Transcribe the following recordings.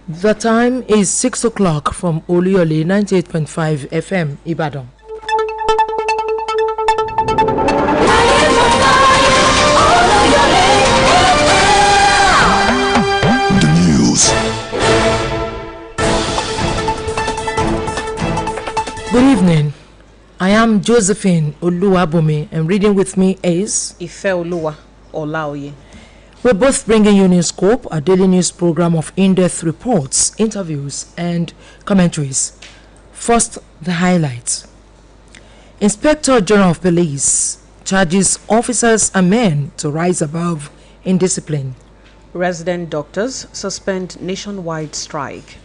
The time is 6 o'clock from OluyELEti 98.5 FM, Ibadan. The news. Good evening. I am Josephine Oluwabumi, and reading with me is OluyELETI OFEole. We're both bringing you Newscope, a daily news program of in-depth reports, interviews, and commentaries. First, the highlights. Inspector General of Police charges officers and men to rise above indiscipline. Resident doctors suspend nationwide strike.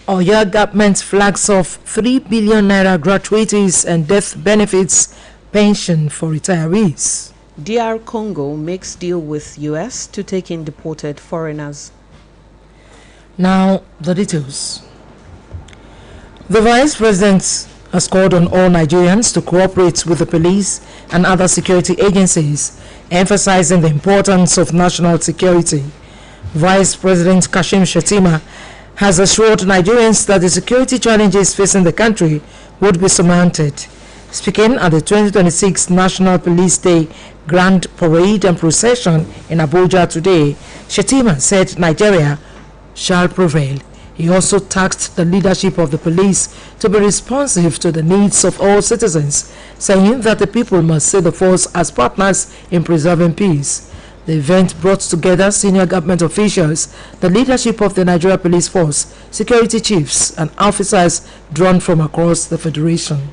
Oyo government flags off 3 billion naira gratuities and death benefits pension for retirees. DR Congo makes deal with US to take in deported foreigners. Now, the details. The Vice President has called on all Nigerians to cooperate with the police and other security agencies, emphasizing the importance of national security. Vice President Kashim Shettima has assured Nigerians that the security challenges facing the country would be surmounted. Speaking at the 2026 National Police Day Grand Parade and Procession in Abuja today, Shettima said Nigeria shall prevail. He also tasked the leadership of the police to be responsive to the needs of all citizens, saying that the people must see the force as partners in preserving peace. The event brought together senior government officials, the leadership of the Nigeria Police Force, security chiefs, and officers drawn from across the federation.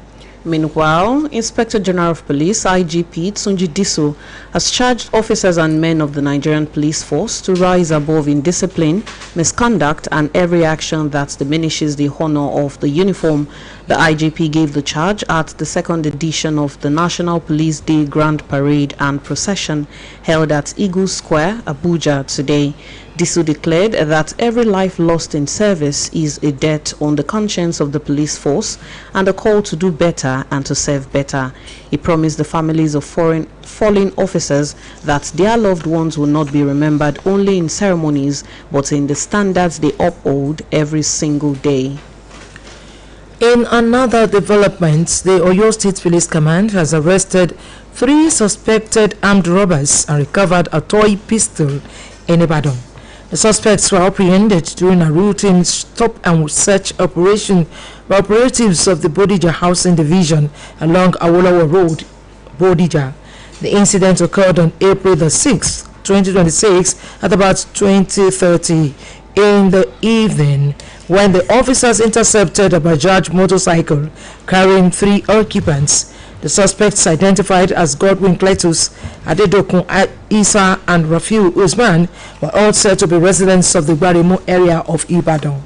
Meanwhile, Inspector General of Police IGP Tunji Diso has charged officers and men of the Nigerian Police Force to rise above indiscipline, misconduct, and every action that diminishes the honor of the uniform. The IGP gave the charge at the second edition of the National Police Day Grand Parade and Procession held at Eagle Square, Abuja today. Diso declared that every life lost in service is a debt on the conscience of the police force and a call to do better and to serve better. He promised the families of fallen officers that their loved ones will not be remembered only in ceremonies but in the standards they uphold every single day. In another development, the Oyo State Police Command has arrested 3 suspected armed robbers and recovered a toy pistol in Ibadan. The suspects were apprehended during a routine stop and search operation by operatives of the Bodija Housing Division along Awolowo Road, Bodija. The incident occurred on April the 6th, 2026 at about 20:30 in the evening when the officers intercepted a Bajaj motorcycle carrying 3 occupants. The suspects, identified as Godwin Cletus, Adedokun Isa, and Rafiu Usman, were all said to be residents of the Barimo area of Ibadan.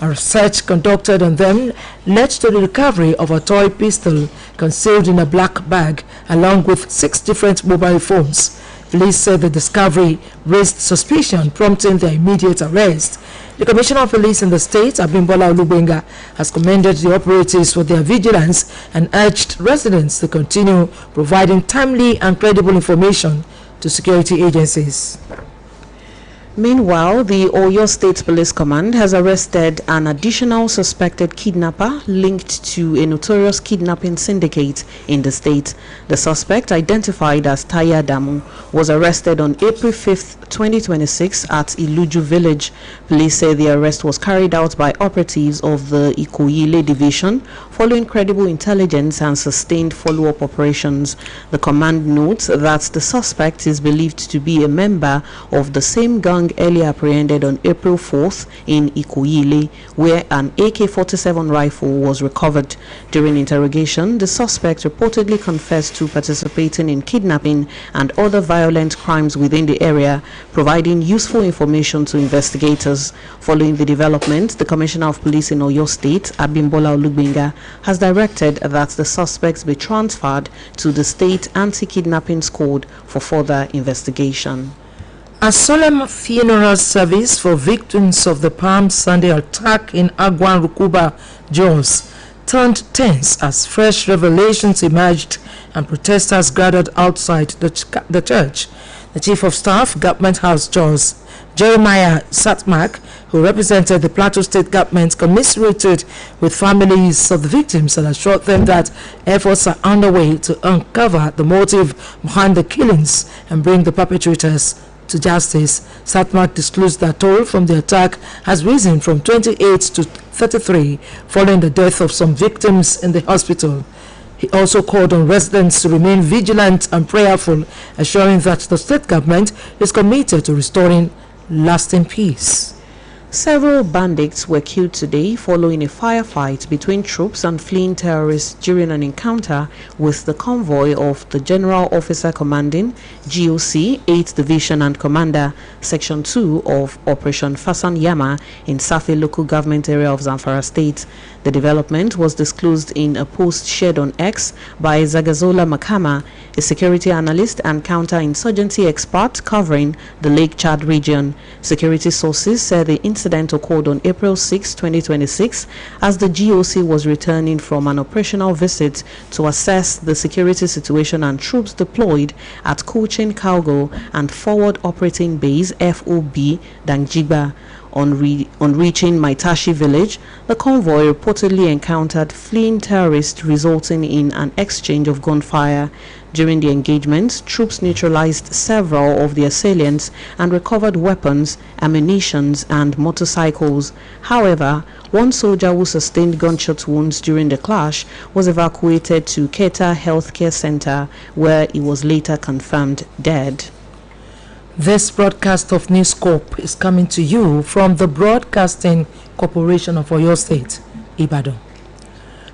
A research conducted on them led to the recovery of a toy pistol concealed in a black bag, along with 6 different mobile phones. Police said the discovery raised suspicion, prompting their immediate arrest. The Commissioner of Police in the state, Abimbola Olubenga, has commended the operatives for their vigilance and urged residents to continue providing timely and credible information to security agencies. Meanwhile, the Oyo State Police Command has arrested an additional suspected kidnapper linked to a notorious kidnapping syndicate in the state. The suspect, identified as Taya Damu, was arrested on April 5th, 2026 at Iluju village. Police say the arrest was carried out by operatives of the Ikoyile division following credible intelligence and sustained follow-up operations. The command notes that the suspect is believed to be a member of the same gang earlier apprehended on April 4th in Ikoyile, where an AK-47 rifle was recovered. During interrogation, the suspect reportedly confessed to participating in kidnapping and other violent crimes within the area, providing useful information to investigators. Following the development, the Commissioner of Police in Oyo State, Abimbola Olubenga, has directed that the suspects be transferred to the State Anti-Kidnapping Squad for further investigation. A solemn funeral service for victims of the Palm Sunday attack in Agwan Rukuba, Jos, turned tense as fresh revelations emerged and protesters gathered outside the church. The Chief of Staff, Government House Jos, Jeremiah Satmak, who represented the Plateau State government, commiserated with families of the victims and assured them that efforts are underway to uncover the motive behind the killings and bring the perpetrators to justice. Satmak disclosed that toll from the attack has risen from 28 to 33 following the death of some victims in the hospital. He also called on residents to remain vigilant and prayerful, assuring that the state government is committed to restoring lasting peace. Several bandits were killed today following a firefight between troops and fleeing terrorists during an encounter with the convoy of the General Officer Commanding GOC 8th Division and Commander Section 2 of Operation Fasan Yama in Safi local government area of Zamfara State. The development was disclosed in a post shared on X by Zagazola Makama, a security analyst and counter-insurgency expert covering the Lake Chad region. Security sources said the incident occurred on April 6, 2026, as the GOC was returning from an operational visit to assess the security situation and troops deployed at Cochin Cargo and Forward Operating Base FOB Dangjiba. On reaching Maitashi village, the convoy reportedly encountered fleeing terrorists, resulting in an exchange of gunfire. During the engagement, troops neutralized several of the assailants and recovered weapons, ammunition, and motorcycles. However, one soldier who sustained gunshot wounds during the clash was evacuated to Keta Healthcare Center, where he was later confirmed dead. This broadcast of Newscope is coming to you from the Broadcasting Corporation of Oyo State, Ibadan.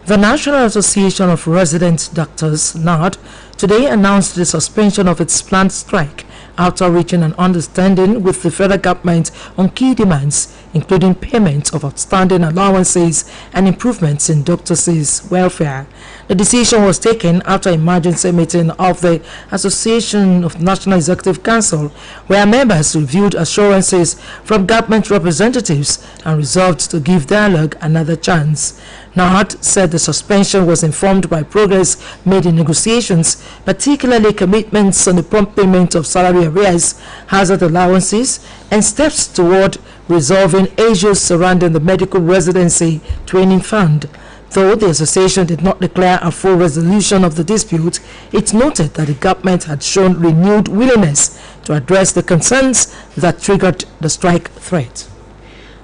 The National Association of Resident Doctors, NARD, today announced the suspension of its planned strike after reaching an understanding with the federal government on key demands, including payment of outstanding allowances and improvements in doctors' welfare. The decision was taken after an emergency meeting of the Association of National Executive Council, where members reviewed assurances from government representatives and resolved to give dialogue another chance. NARD said the suspension was informed by progress made in negotiations, particularly commitments on the prompt payment of salary arrears, hazard allowances, and steps toward resolving issues surrounding the medical residency training fund. Though the association did not declare a full resolution of the dispute, it noted that the government had shown renewed willingness to address the concerns that triggered the strike threat.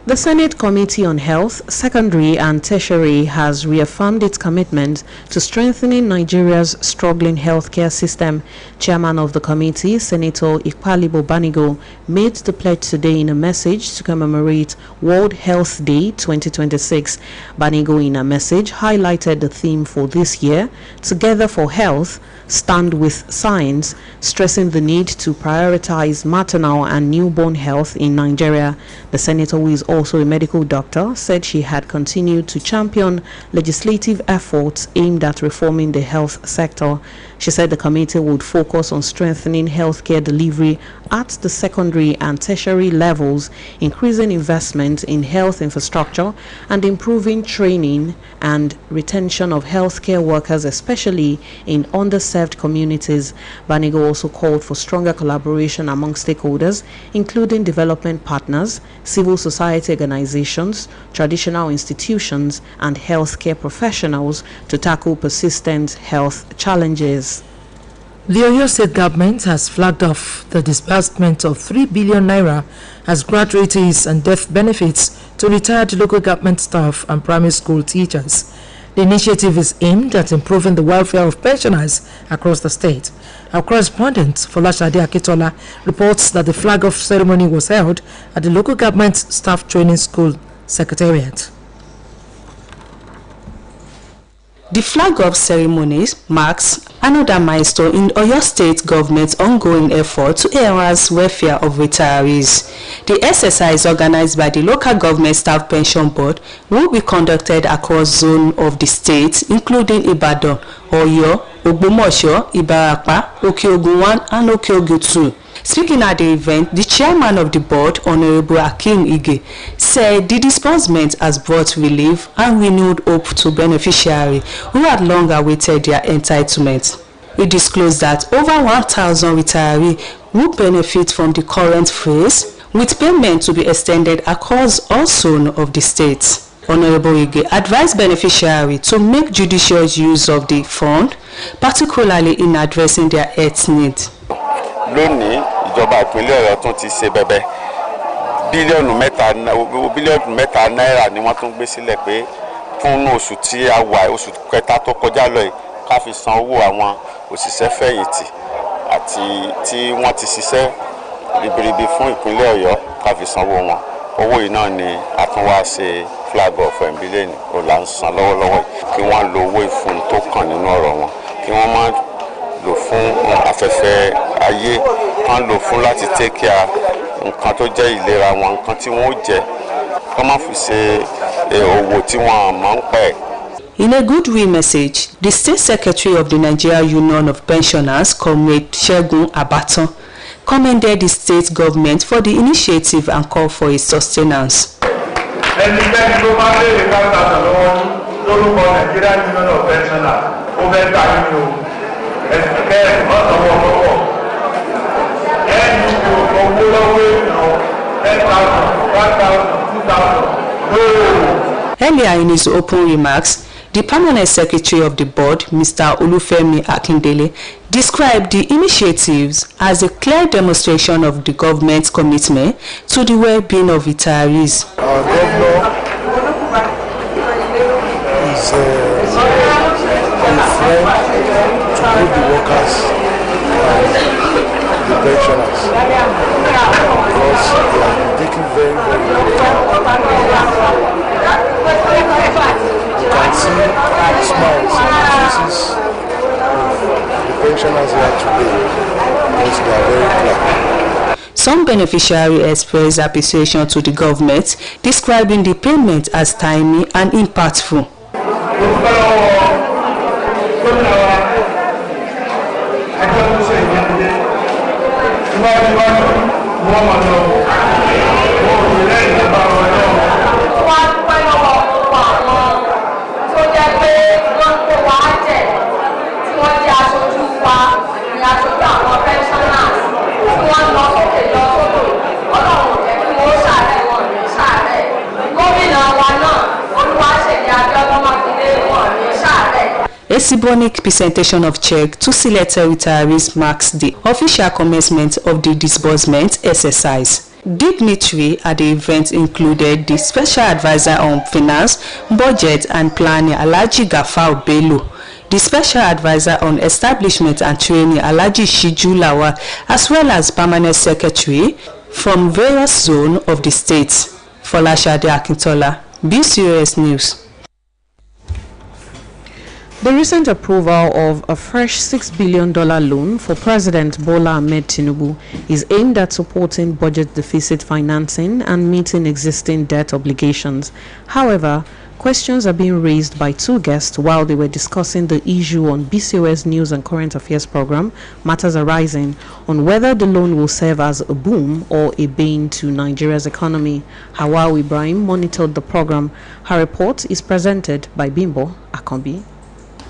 The Senate Committee on Health, Secondary and Tertiary has reaffirmed its commitment to strengthening Nigeria's struggling healthcare system. Chairman of the committee, Senator Ikpalibo Banigo, made the pledge today in a message to commemorate World Health Day 2026. Banigo, in a message, highlighted the theme for this year, Together for Health, Stand with Science, stressing the need to prioritize maternal and newborn health in Nigeria. The senator, who is also a medical doctor, said she had continued to champion legislative efforts aimed at reforming the health sector. She said the committee would focus on strengthening healthcare delivery at the secondary and tertiary levels, increasing investment in health infrastructure, and improving training and retention of healthcare workers, especially in underserved communities. Banigo also called for stronger collaboration among stakeholders, including development partners, civil society organizations, traditional institutions, and healthcare professionals to tackle persistent health challenges. The Oyo State government has flagged off the disbursement of 3 billion naira as gratuities and death benefits to retired local government staff and primary school teachers. The initiative is aimed at improving the welfare of pensioners across the state. Our correspondent, Folashade Akitola, reports that the flag-off ceremony was held at the local government staff training school secretariat. The flag-off ceremony marks another milestone in Oyo State government's ongoing effort to enhance welfare of retirees. The exercise, organized by the local government staff pension board, will be conducted across zones of the state, including Ibadan, Oyo, Ogbomosho, Ibarapa, Okeogun 1 and Okeogun 2. Speaking at the event, the chairman of the board, Honorable Akim Ige, said the disbursement has brought relief and renewed hope to beneficiaries who had long awaited their entitlement. He disclosed that over 1,000 retirees will benefit from the current phase, with payment to be extended across all zones of the state. Honorable Ige advised beneficiaries to make judicious use of the fund, particularly in addressing their health needs. Lónìí, ìjọba ìpínlẹ̀ Ọ̀yọ́ tún ti ṣe bẹ̀bẹ̀. Bílíọ̀nù mẹ́ta náírà ni wọ́n tún gbé sílẹ̀ pé fún oṣù tí a wà oṣù kẹta tó kọjá lọ yìí ká fi san owó àwọn òṣìṣẹ́ fẹ̀yìntì àti tí wọ́n ti ṣiṣẹ́ ribiribi fún ìpínlẹ̀ Ọ̀yọ́ ká fi sanwó wọn. Owó yìí náà ni a tún wá ṣe flag of embileni ó là ń san lọ́wọ́lọ́wọ́ kí wọ́n lo owó ìfún tó kàn nínú ọ̀rọ̀ wọn kí wọ́n má lò fún afẹ́fẹ́ ayé kán lò fún láti take care nǹkan tó jẹ́ ìlera wọn nǹkan tí wọ́n ó jẹ kán má fi ṣe owó tí wọ́n máa ń pẹ́. In a goodwill message, the State Secretary of the Nigeria Union of Pensioners, Comrade Segun Abaton, commended the state government for the initiative and called for its sustenance. Ẹnikẹ́ni tó bá lè ká tàbí lọ́wọ́ lórúkọ Nigeria Union of Pensioners ó fẹ́ gbà nínú ẹ̀sìnkẹ́ ọ̀sánwó lọ́wọ́ ẹni owó lọ́wọ́ èèyàn 10,000, 1,000, 2,000. Earlier in his open remarks, the Permanent Secretary of the Board, Mr. Olufemi Akindele, described the initiatives as a clear demonstration of the government's commitment to the well-being of retirees. Our governor is a friend to both the workers and the pensioners because they have been taking very, very You can see the smiles on the faces of the pensioners here today because they are very glad. Some beneficiaries expressed appreciation to the government, describing the payment as timely and impactful. A symbolic presentation of check to selected retirees marks the official commencement of the disbursement exercise. Dignitary at the event included the Special Advisor on Finance, Budget and Planning Alhaji Gafar Bello, the Special Advisor on Establishment and Training Alhaji Shiju Lawal, as well as Permanent Secretary from various zones of the state. Folashade Akintola, BCOS News. The recent approval of a fresh $6 billion loan for President Bola Ahmed Tinubu is aimed at supporting budget deficit financing and meeting existing debt obligations. However, questions are being raised by two guests while they were discussing the issue on BCOS News and Current Affairs program, Matters Arising, on whether the loan will serve as a boom or a bane to Nigeria's economy. Hawa Ibrahim monitored the program. Her report is presented by Bimbo Akombi.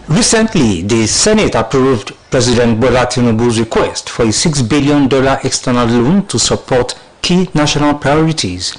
Recently, the Senate approved President Bola Tinubu's request for a $6 billion external loan to support key national priorities.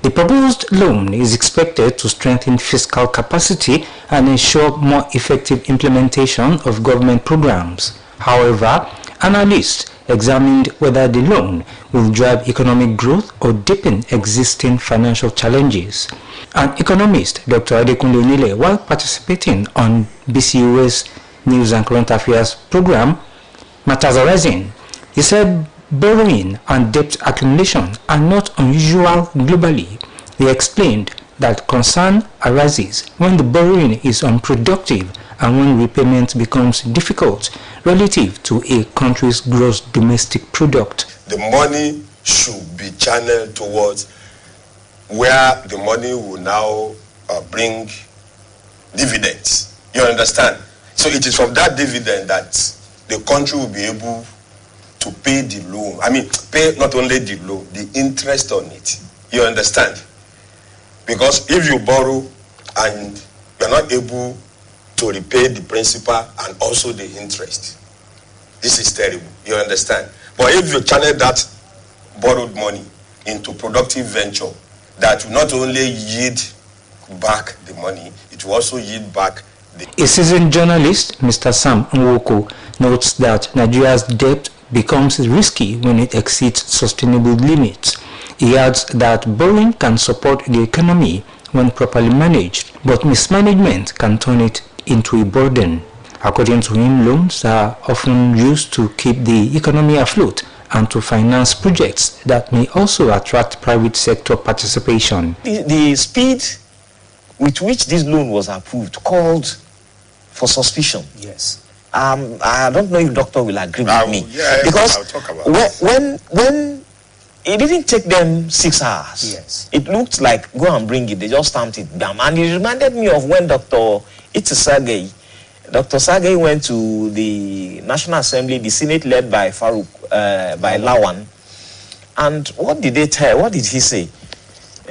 The proposed loan is expected to strengthen fiscal capacity and ensure more effective implementation of government programs. However, analysts examined whether the loan will drive economic growth or deepen existing financial challenges. An economist, Dr. Adekunle Onile, while participating on BCOS News and Current Affairs program, Matters Arising, he said borrowing and debt accumulation are not unusual globally. He explained that concern arises when the borrowing is unproductive and when repayment becomes difficult relative to a country's gross domestic product. The money should be channeled towards where the money will now bring dividends. You understand? So it is from that dividend that the country will be able to pay the loan. I mean, pay not only the loan, the interest on it. You understand? Because if you borrow and you're not able to repay the principal and also the interest, this is terrible. You understand? But if you channel that borrowed money into productive venture that will not only yield back the money, it will also yield back the... A seasoned journalist, Mr. Sam Nwoko, notes that Nigeria's debt becomes risky when it exceeds sustainable limits. He adds that borrowing can support the economy when properly managed, but mismanagement can turn it into a burden. According to him, loans are often used to keep the economy afloat and to finance projects that may also attract private sector participation. The speed with which this loan was approved called for suspicion. Yes. I don't know if doctor will agree with me. Yeah, because I'll talk about when it didn't take them 6 hours. Yes. It looked like go and bring it. They just stamped it down. And it reminded me of when Dr. Sagay went to the National Assembly, the Senate led by Farouk, by Lawan. And what did they tell? What did he say?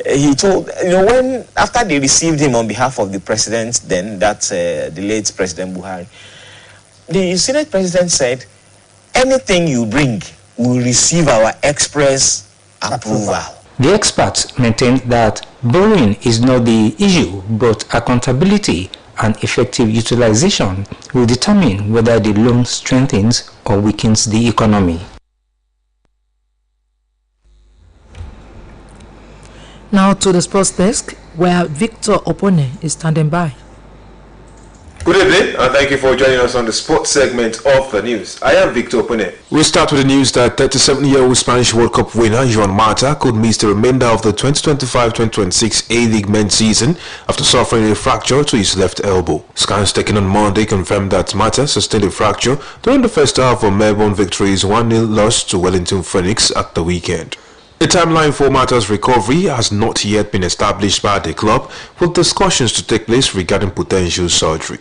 He told, when after they received him on behalf of the president, then that's the late President Buhari, the Senate president said, anything you bring will receive our express approval. The experts maintain that borrowing is not the issue, but accountability and effective utilization will determine whether the loan strengthens or weakens the economy. Now to the sports desk, where Victor Opone is standing by. Good evening, and thank you for joining us on the sports segment of the news. I am Victor Opone. We'll start with the news that 37-year-old Spanish World Cup winner Juan Mata could miss the remainder of the 2025-2026 A-League men's season after suffering a fracture to his left elbow. Scans taken on Monday confirmed that Mata sustained a fracture during the first half of Melbourne Victory's 1-0 loss to Wellington Phoenix at the weekend. A timeline for Mata's recovery has not yet been established by the club, with discussions to take place regarding potential surgery.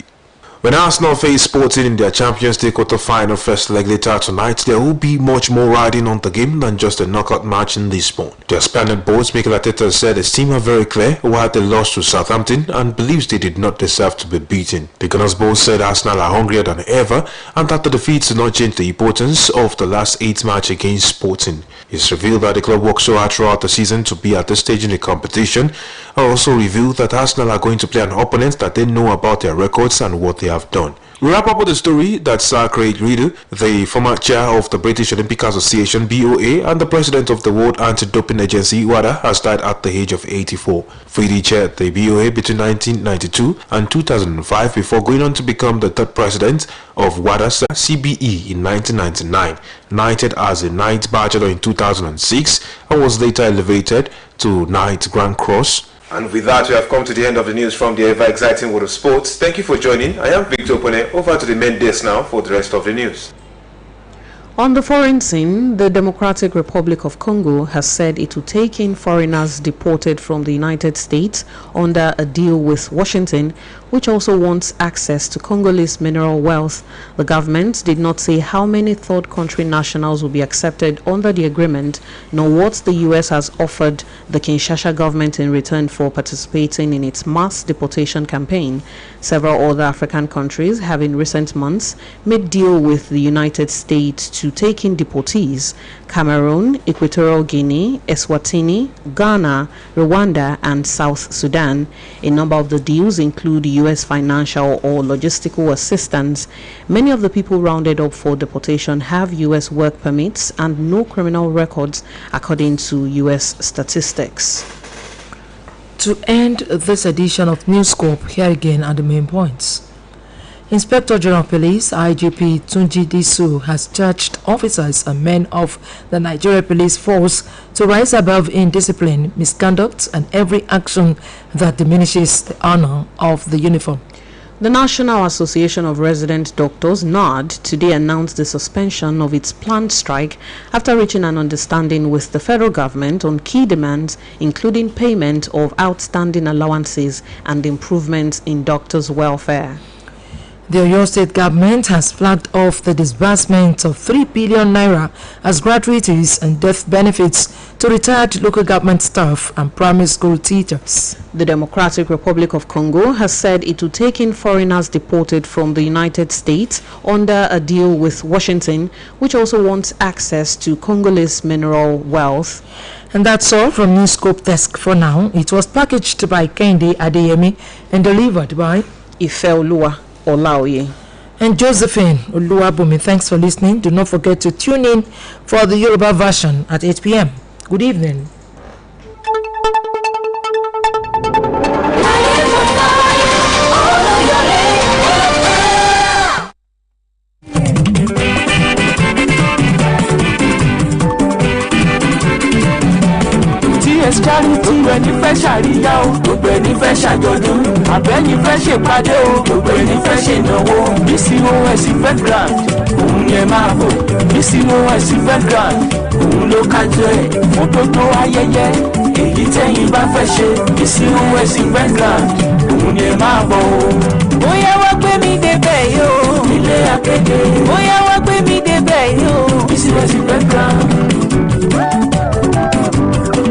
When Arsenal face Sporting in their Champions League quarter-final first leg later tonight, there will be much more riding on the game than just a knockout match in Lisbon. The expanded boss Mikel Arteta said his team are very clear why they lost to Southampton and believes they did not deserve to be beaten. The Gunners boss said Arsenal are hungrier than ever and that the defeats do not change the importance of the last 8 matches against Sporting. It's revealed that the club worked so hard throughout the season to be at this stage in the competition. I also revealed that Arsenal are going to play an opponent that they know about their records and what they have done. We wrap up with the story that Sir Craig Riddle, the former chair of the British Olympic Association BOA and the president of the World Anti-Doping Agency WADA, has died at the age of 84. Freddie chaired the BOA between 1992 and 2005 before going on to become the third president of WADA CBE in 1999, knighted as a Knight Bachelor in 2006 and was later elevated to Knight Grand Cross. And with that, we have come to the end of the news from the ever-exciting world of sports. Thank you for joining. I am Victor Opone. Over to the main desk now for the rest of the news. On the foreign scene, the Democratic Republic of Congo has said it will take in foreigners deported from the United States under a deal with Washington, which also wants access to Congolese mineral wealth. The government did not say how many third country nationals will be accepted under the agreement, nor what the U.S. has offered the Kinshasa government in return for participating in its mass deportation campaign. Several other African countries have in recent months made deal with the United States to take in deportees: Cameroon, Equatorial Guinea, Eswatini, Ghana, Rwanda, and South Sudan. A number of the deals include U.S. financial or logistical assistance. Many of the people rounded up for deportation have U.S. work permits and no criminal records, according to U.S. statistics. To end this edition of Newscope, here again are the main points. Inspector General of Police IGP Tunji Disu has charged officers and men of the Nigeria Police Force to rise above indiscipline, misconduct, and every action that diminishes the honor of the uniform. The National Association of Resident Doctors, NARD, today announced the suspension of its planned strike after reaching an understanding with the federal government on key demands, including payment of outstanding allowances and improvements in doctors' welfare. The Oyo State government has flagged off the disbursement of 3 billion naira as gratuities and death benefits to retired local government staff and primary school teachers. The Democratic Republic of Congo has said it will take in foreigners deported from the United States under a deal with Washington, which also wants access to Congolese mineral wealth. And that's all from Newscope Desk for now. It was packaged by Kende Adeyemi and delivered by OluyELETI and Josephine Oluwabumi. Thanks for listening. Do not forget to tune in for the Yoruba version at 8 p.m. Good evening. Charity ẹni fẹ́ ṣàríyá o gbogbo ẹni fẹ́ ṣàjọ̀dún àbẹ́ni fẹ́ ṣèpàdé o gbogbo ẹni fẹ́ ṣènáwó BCOS event grand òun yẹn máa bọ̀ BCOS event grand òun ló kájọ ẹ̀ fún gbogbo ayẹyẹ èyí tẹ́yìn bá fẹ́ ṣe BCOS event grand òun yẹn máa bọ̀ o. Bóyá wá gbé mi débẹ̀ yóò ilé akéde bóyá